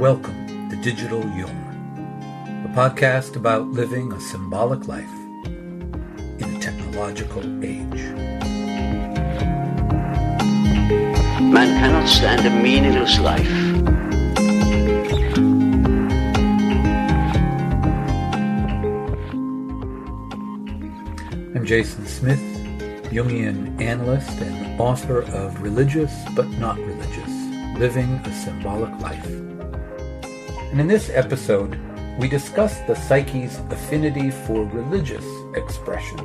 Welcome to Digital Jung, a podcast about living a symbolic life in a technological age. Man cannot stand a meaningless life. I'm Jason Smith, Jungian analyst and author of Religious but Not Religious, Living a Symbolic Life. And in this episode, we discuss the psyche's affinity for religious expression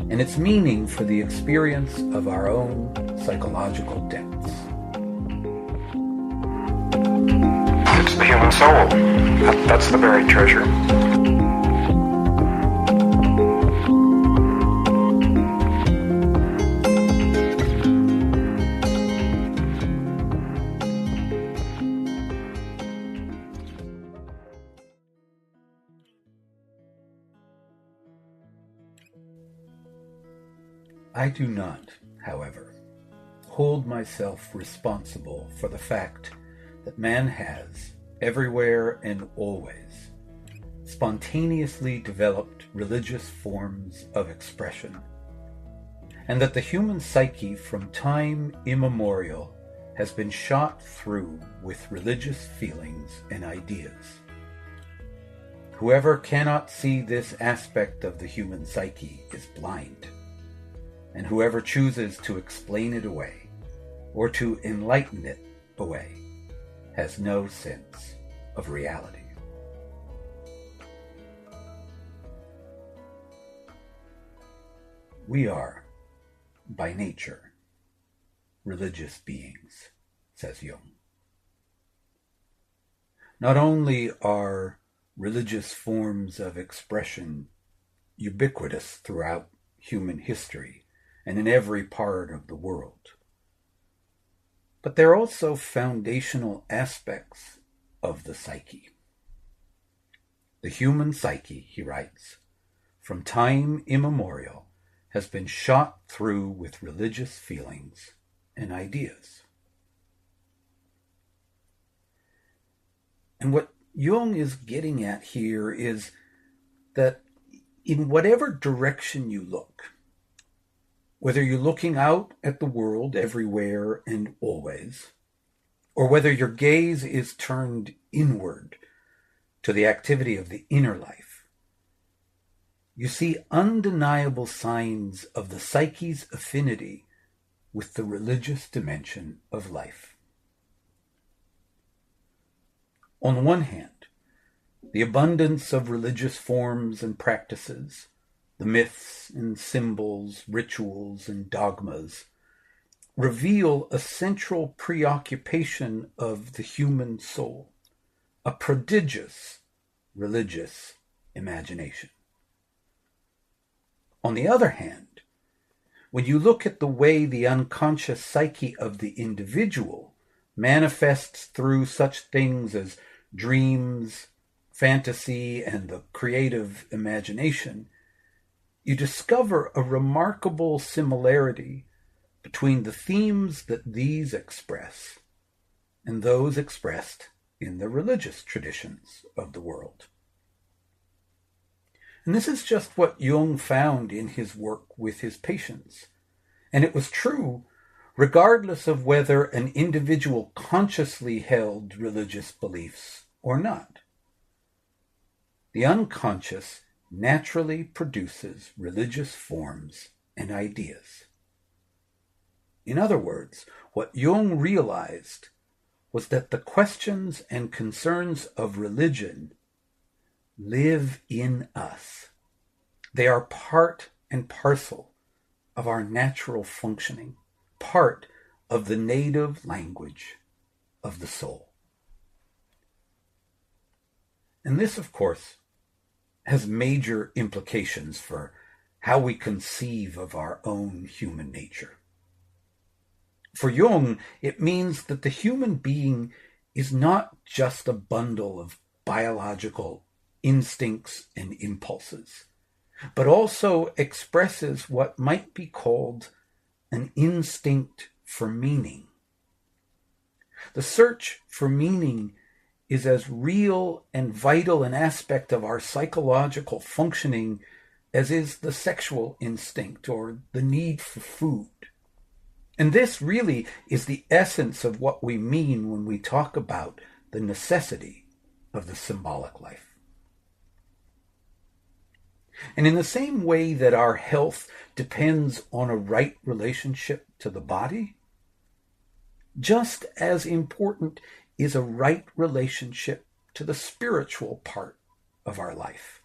and its meaning for the experience of our own psychological depths. It's the human soul. That's the buried treasure. I do not, however, hold myself responsible for the fact that man has, everywhere and always, spontaneously developed religious forms of expression, and that the human psyche from time immemorial has been shot through with religious feelings and ideas. Whoever cannot see this aspect of the human psyche is blind, and whoever chooses to explain it away or to enlighten it away has no sense of reality. We are, by nature, religious beings, says Jung. Not only are religious forms of expression ubiquitous throughout human history and in every part of the world, but they're also foundational aspects of the psyche. The human psyche, he writes, from time immemorial has been shot through with religious feelings and ideas. And what Jung is getting at here is that in whatever direction you look, whether you're looking out at the world everywhere and always, or whether your gaze is turned inward to the activity of the inner life, you see undeniable signs of the psyche's affinity with the religious dimension of life. On the one hand, the abundance of religious forms and practices, the myths and symbols, rituals and dogmas, reveal a central preoccupation of the human soul, a prodigious religious imagination. On the other hand, when you look at the way the unconscious psyche of the individual manifests through such things as dreams, fantasy, and the creative imagination, you discover a remarkable similarity between the themes that these express and those expressed in the religious traditions of the world. And this is just what Jung found in his work with his patients. And it was true regardless of whether an individual consciously held religious beliefs or not. The unconscious naturally produces religious forms and ideas. In other words, what Jung realized was that the questions and concerns of religion live in us. They are part and parcel of our natural functioning, part of the native language of the soul. And this, of course, has major implications for how we conceive of our own human nature. For Jung, it means that the human being is not just a bundle of biological instincts and impulses, but also expresses what might be called an instinct for meaning. The search for meaning is as real and vital an aspect of our psychological functioning as is the sexual instinct or the need for food. And this really is the essence of what we mean when we talk about the necessity of the symbolic life. And in the same way that our health depends on a right relationship to the body, just as important is a right relationship to the spiritual part of our life.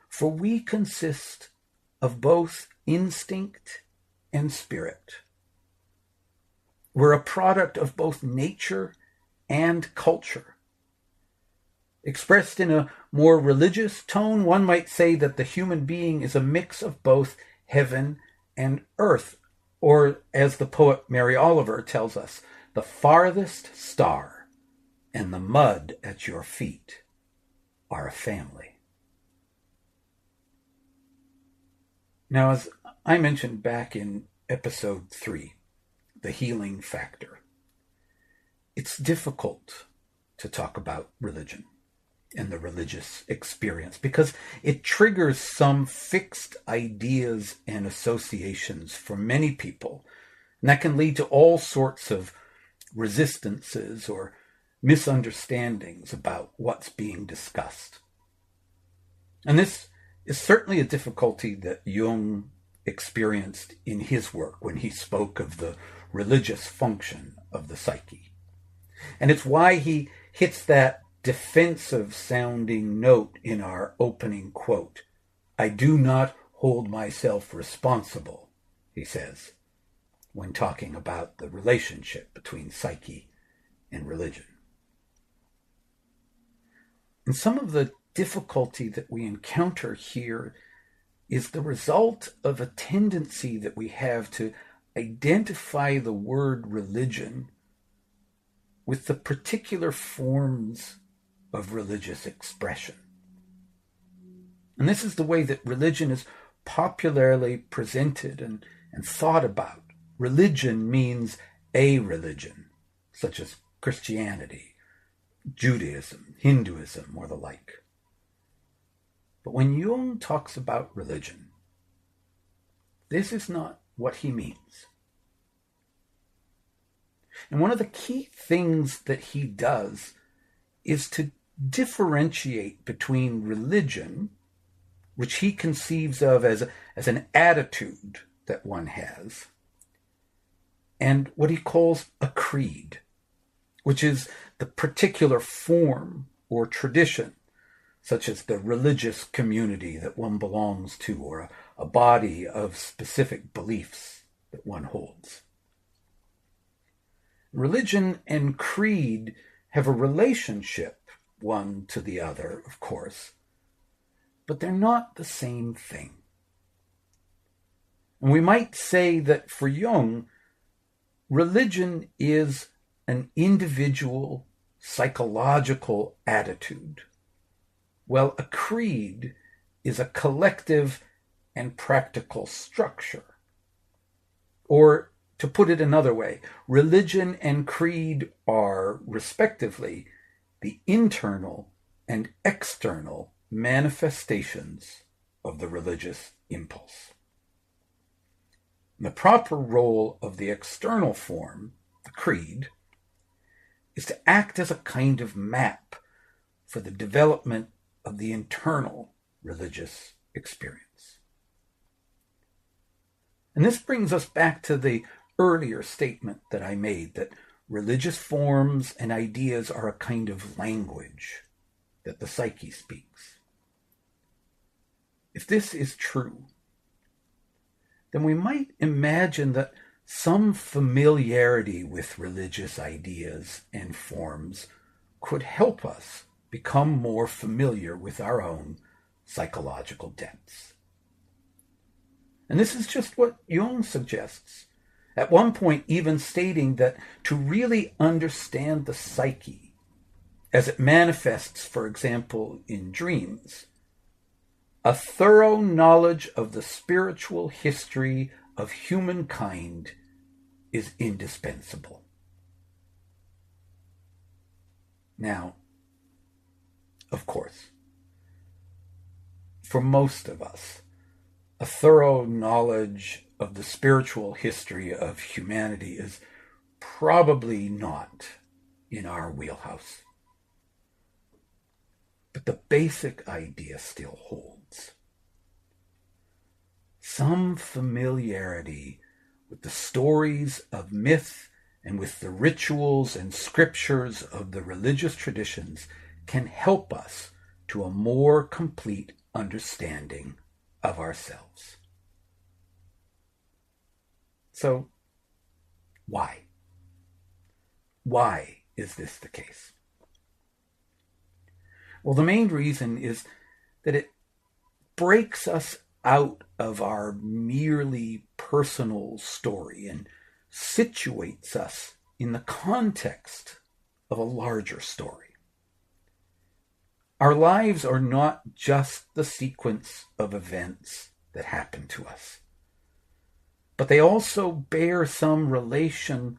For we consist of both instinct and spirit. We're a product of both nature and culture. Expressed in a more religious tone, one might say that the human being is a mix of both heaven and earth, or as the poet Mary Oliver tells us, the farthest star and the mud at your feet are a family. Now, as I mentioned back in episode 3, the healing factor, it's difficult to talk about religion and the religious experience because it triggers some fixed ideas and associations for many people, and that can lead to all sorts of resistances or misunderstandings about what's being discussed. And this is certainly a difficulty that Jung experienced in his work when he spoke of the religious function of the psyche. And it's why he hits that defensive sounding note in our opening quote. "I do not hold myself responsible," he says, when talking about the relationship between psyche and religion. And some of the difficulty that we encounter here is the result of a tendency that we have to identify the word religion with the particular forms of religious expression. And this is the way that religion is popularly presented and thought about. Religion means a religion, such as Christianity, Judaism, Hinduism, or the like. But when Jung talks about religion, this is not what he means. And one of the key things that he does is to differentiate between religion, which he conceives of as an attitude that one has, and what he calls a creed, which is the particular form or tradition, such as the religious community that one belongs to, or a body of specific beliefs that one holds. Religion and creed have a relationship, one to the other, of course, but they're not the same thing. And we might say that for Jung, religion is an individual psychological attitude, while a creed is a collective and practical structure. Or, to put it another way, religion and creed are, respectively, the internal and external manifestations of the religious impulse. The proper role of the external form, the creed, is to act as a kind of map for the development of the internal religious experience. And this brings us back to the earlier statement that I made, that religious forms and ideas are a kind of language that the psyche speaks. If this is true, then we might imagine that some familiarity with religious ideas and forms could help us become more familiar with our own psychological depths. And this is just what Jung suggests, at one point even stating that to really understand the psyche, as it manifests, for example, in dreams, a thorough knowledge of the spiritual history of humankind is indispensable. Now, of course, for most of us, a thorough knowledge of the spiritual history of humanity is probably not in our wheelhouse. But the basic idea still holds. Some familiarity with the stories of myth and with the rituals and scriptures of the religious traditions can help us to a more complete understanding of ourselves. So, why? Why is this the case? Well, the main reason is that it breaks us out of our merely personal story and situates us in the context of a larger story. Our lives are not just the sequence of events that happen to us, but they also bear some relation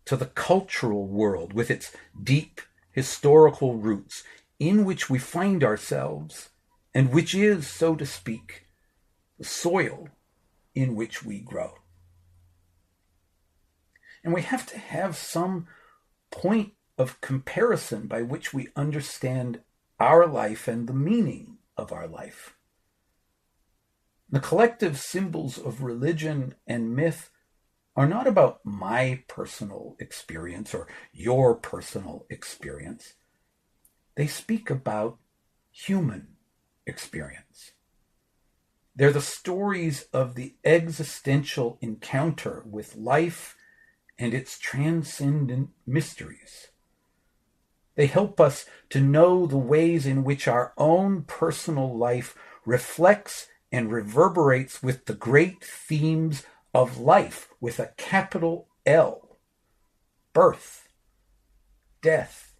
to the cultural world with its deep historical roots in which we find ourselves and which is, so to speak, the soil in which we grow. And we have to have some point of comparison by which we understand our life and the meaning of our life. The collective symbols of religion and myth are not about my personal experience or your personal experience. They speak about human experience. They're the stories of the existential encounter with life and its transcendent mysteries. They help us to know the ways in which our own personal life reflects and reverberates with the great themes of life with a capital L: birth, death,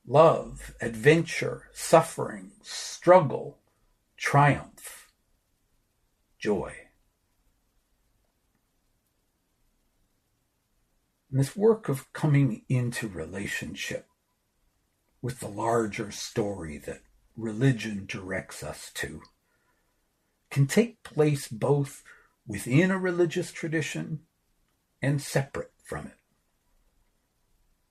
love, adventure, suffering, struggle, triumph, joy. And this work of coming into relationship with the larger story that religion directs us to can take place both within a religious tradition and separate from it.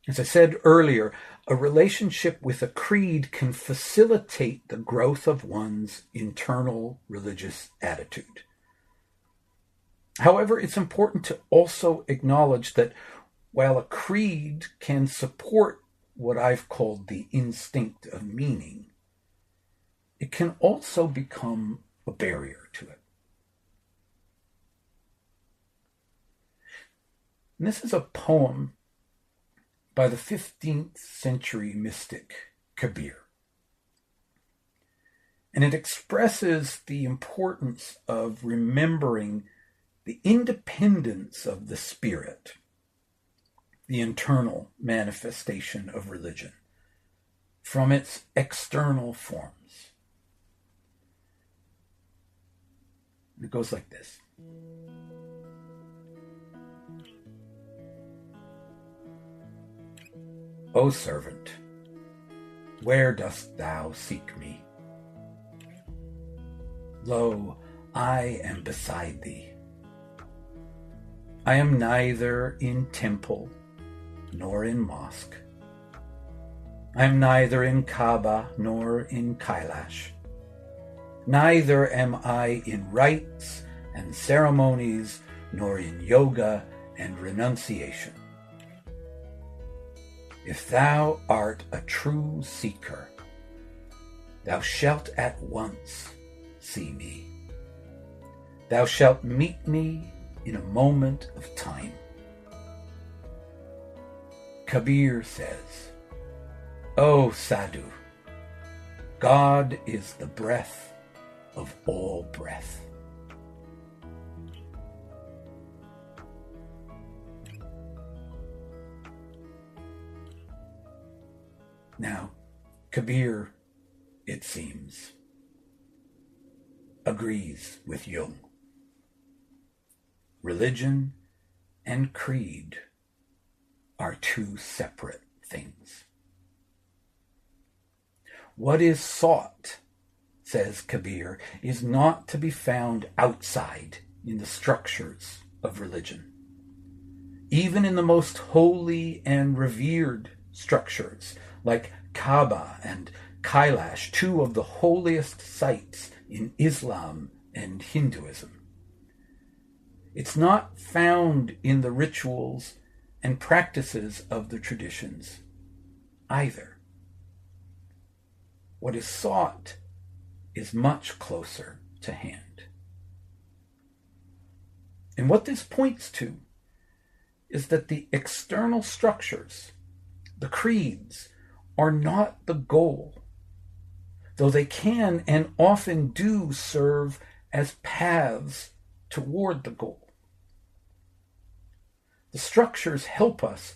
As I said earlier, a relationship with a creed can facilitate the growth of one's internal religious attitude. However, it's important to also acknowledge that while a creed can support what I've called the instinct of meaning, it can also become a barrier to it. And this is a poem by the 15th century mystic Kabir. And it expresses the importance of remembering the independence of the spirit, the internal manifestation of religion, from its external forms. And it goes like this. O servant, where dost thou seek me? Lo, I am beside thee. I am neither in temple nor in mosque. I am neither in Kaaba nor in Kailash. Neither am I in rites and ceremonies nor in yoga and renunciation. If thou art a true seeker, thou shalt at once see me. Thou shalt meet me in a moment of time. Kabir says, O Sadhu, God is the breath of all breath. Now, Kabir, it seems, agrees with Jung. Religion and creed are two separate things. What is sought, says Kabir, is not to be found outside in the structures of religion. Even in the most holy and revered structures, like Kaaba and Kailash, two of the holiest sites in Islam and Hinduism. It's not found in the rituals and practices of the traditions either. What is sought is much closer to hand. And what this points to is that the external structures, the creeds, are not the goal, though they can and often do serve as paths toward the goal. The structures help us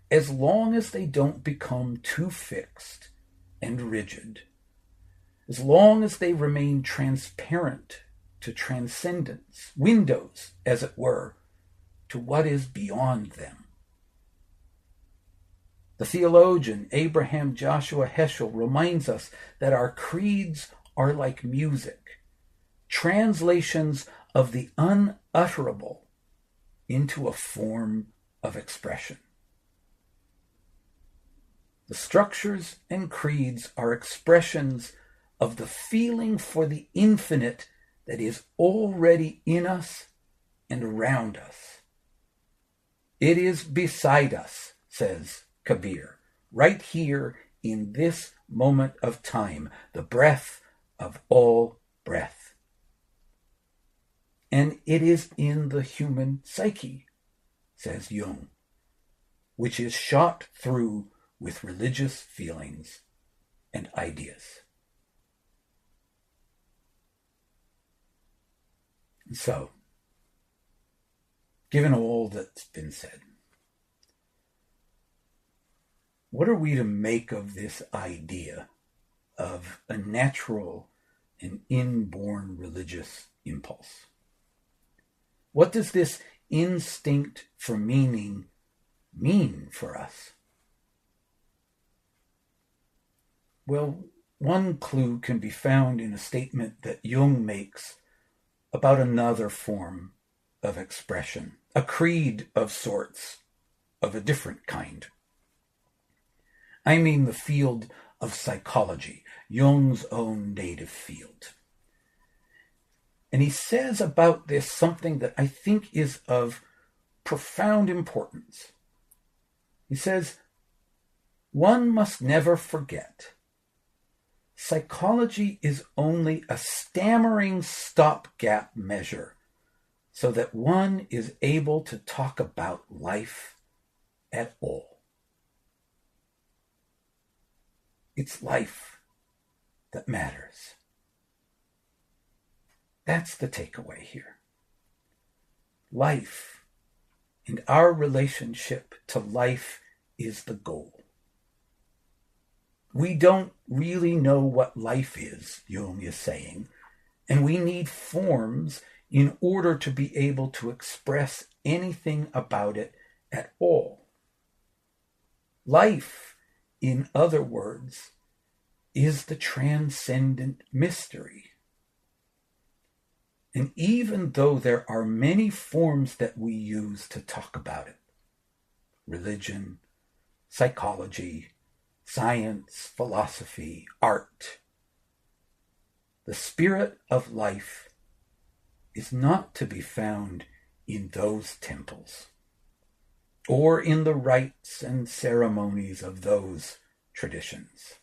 as long as they don't become too fixed and rigid, as long as they remain transparent to transcendence, windows, as it were, to what is beyond them. The theologian Abraham Joshua Heschel reminds us that our creeds are like music, translations of the unutterable into a form of expression. The structures and creeds are expressions of the feeling for the infinite that is already in us and around us. It is beside us, says Kabir, right here in this moment of time, the breath of all breath. And it is in the human psyche, says Jung, which is shot through with religious feelings and ideas. And so, given all that's been said, what are we to make of this idea of a natural and inborn religious impulse? What does this instinct for meaning mean for us? Well, one clue can be found in a statement that Jung makes about another form of expression, a creed of sorts, of a different kind. I mean the field of psychology, Jung's own native field. And he says about this something that I think is of profound importance. He says, one must never forget, psychology is only a stammering stopgap measure so that one is able to talk about life at all. It's life that matters. That's the takeaway here. Life and our relationship to life is the goal. We don't really know what life is, Jung is saying, and we need forms in order to be able to express anything about it at all. Life, in other words, is the transcendent mystery. And even though there are many forms that we use to talk about it, religion, psychology, science, philosophy, art, the spirit of life is not to be found in those temples or in the rites and ceremonies of those traditions.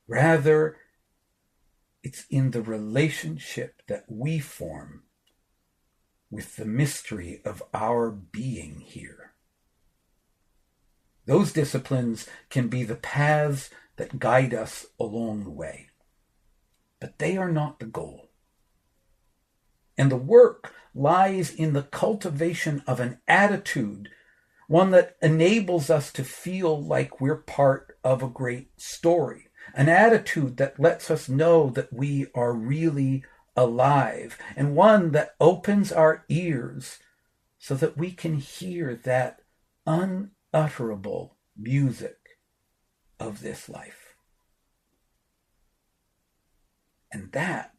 Rather, it's in the relationship that we form with the mystery of our being here. Those disciplines can be the paths that guide us along the way, but they are not the goal. And the work lies in the cultivation of an attitude, one that enables us to feel like we're part of a great story. An attitude that lets us know that we are really alive, and one that opens our ears so that we can hear that unutterable music of this life. And that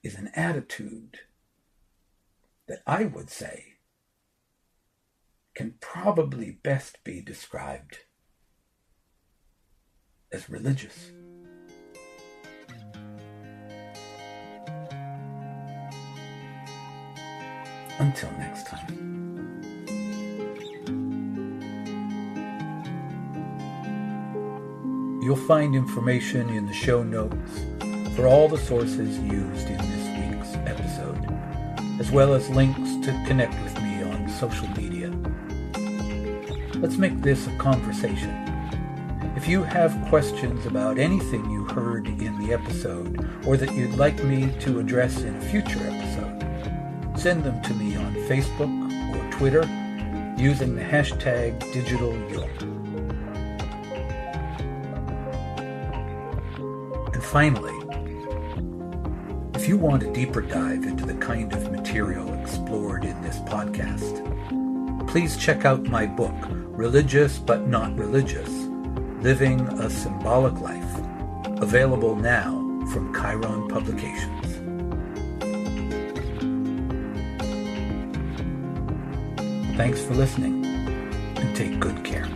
is an attitude that I would say can probably best be described as religious. Until next time. You'll find information in the show notes for all the sources used in this week's episode, as well as links to connect with me on social media. Let's make this a conversation. If you have questions about anything you heard in the episode, or that you'd like me to address in a future episode, send them to me on Facebook or Twitter using the hashtag #DigitalJung. And finally, if you want a deeper dive into the kind of material explored in this podcast, please check out my book, Religious But Not Religious, Living a Symbolic Life, available now from Chiron Publications. Thanks for listening, and take good care.